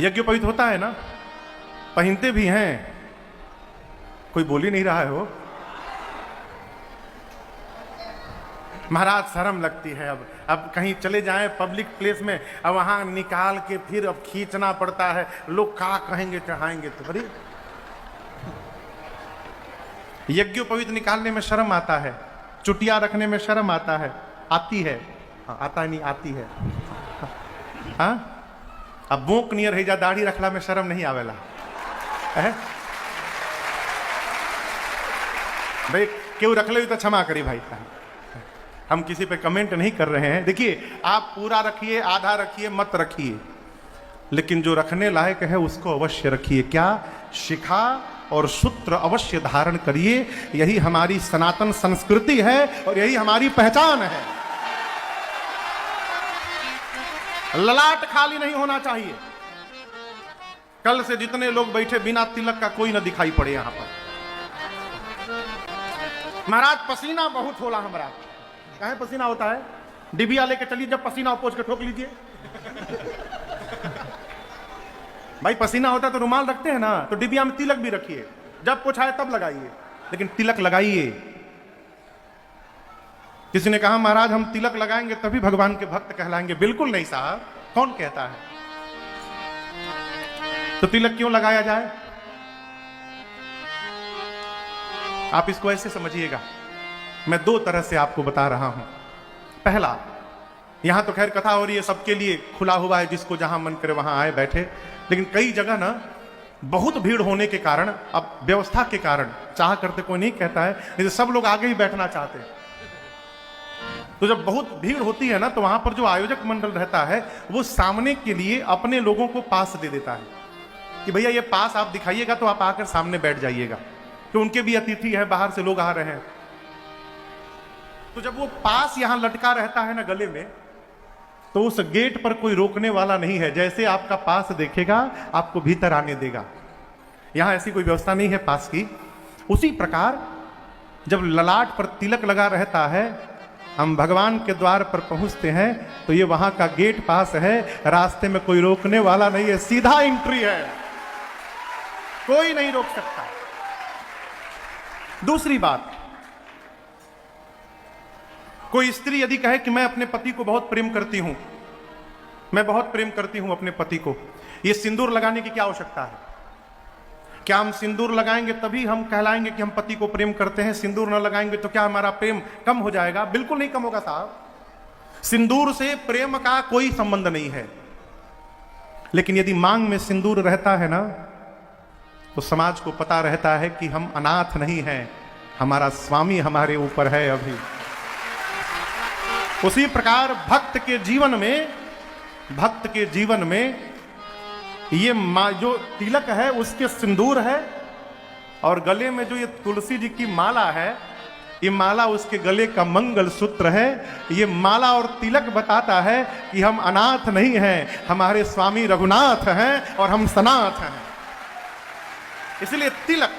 यज्ञोपवीत होता है ना, पहनते भी हैं, कोई बोल ही नहीं रहा है वो। महाराज शर्म लगती है। अब कहीं चले जाएं पब्लिक प्लेस में, अब वहां निकाल के फिर अब खींचना पड़ता है, लोग क्या कहेंगे चढ़ाएंगे तो। अरे यज्ञोपवीत निकालने में शर्म आता है, चुटिया रखने में शर्म आता है, आती है, आता नहीं आती है। हाँ, अब बोक नियर है जा दाढ़ी रखला में शर्म नहीं आवेला है? भाई क्यों रख ले तो क्षमा करी भाई, हम किसी पे कमेंट नहीं कर रहे हैं। देखिए आप पूरा रखिए, आधा रखिए, मत रखिए, लेकिन जो रखने लायक है उसको अवश्य रखिए। क्या? शिखा और सूत्र अवश्य धारण करिए। यही हमारी सनातन संस्कृति है और यही हमारी पहचान है। ललाट खाली नहीं होना चाहिए। कल से जितने लोग बैठे बिना तिलक का कोई न दिखाई पड़े यहां पर। महाराज पसीना बहुत होला हमारा। कहाँ पसीना होता है? डिबिया लेके चलिए, जब पसीना पोंछ के ठोक लीजिए। भाई पसीना होता है तो रुमाल रखते हैं ना, तो डिबिया में तिलक भी रखिए, जब पोछाए तब लगाइए, लेकिन तिलक लगाइए। किसी ने कहा महाराज हम तिलक लगाएंगे तभी भगवान के भक्त कहलाएंगे। बिल्कुल नहीं साहब, कौन कहता है? तो तिलक क्यों लगाया जाए? आप इसको ऐसे समझिएगा, मैं दो तरह से आपको बता रहा हूं। पहला, यहां तो खैर कथा हो रही है, सबके लिए खुला हुआ है, जिसको जहां मन करे वहां आए बैठे, लेकिन कई जगह ना बहुत भीड़ होने के कारण, अब व्यवस्था के कारण, चाह करते कोई नहीं कहता है, नहीं तो सब लोग आगे ही बैठना चाहते हैं। तो जब बहुत भीड़ होती है ना, तो वहां पर जो आयोजक मंडल रहता है वो सामने के लिए अपने लोगों को पास दे देता है कि भैया ये पास आप दिखाइएगा तो आप आकर सामने बैठ जाइएगा, तो उनके भी अतिथि है, बाहर से लोग आ रहे हैं। तो जब वो पास यहां लटका रहता है ना गले में, तो उस गेट पर कोई रोकने वाला नहीं है। जैसे आपका पास देखेगा आपको भीतर आने देगा। यहां ऐसी कोई व्यवस्था नहीं है पास की। उसी प्रकार जब ललाट पर तिलक लगा रहता है, हम भगवान के द्वार पर पहुंचते हैं, तो ये वहां का गेट पास है, रास्ते में कोई रोकने वाला नहीं है, सीधा एंट्री है, कोई नहीं रोक सकता। दूसरी बात, कोई स्त्री यदि कहे कि मैं अपने पति को बहुत प्रेम करती हूं, मैं बहुत प्रेम करती हूं अपने पति को, ये सिंदूर लगाने की क्या आवश्यकता है? क्या हम सिंदूर लगाएंगे तभी हम कहलाएंगे कि हम पति को प्रेम करते हैं? सिंदूर न लगाएंगे तो क्या हमारा प्रेम कम हो जाएगा? बिल्कुल नहीं कम होगा साहब। सिंदूर से प्रेम का कोई संबंध नहीं है। लेकिन यदि मांग में सिंदूर रहता है ना, तो समाज को पता रहता है कि हम अनाथ नहीं हैं, हमारा स्वामी हमारे ऊपर है अभी। उसी प्रकार भक्त के जीवन में ये जो तिलक है उसके सिंदूर है, और गले में जो ये तुलसी जी की माला है, ये माला उसके गले का मंगल सूत्र है। ये माला और तिलक बताता है कि हम अनाथ नहीं हैं, हमारे स्वामी रघुनाथ हैं और हम सनाथ हैं। इसलिए तिलक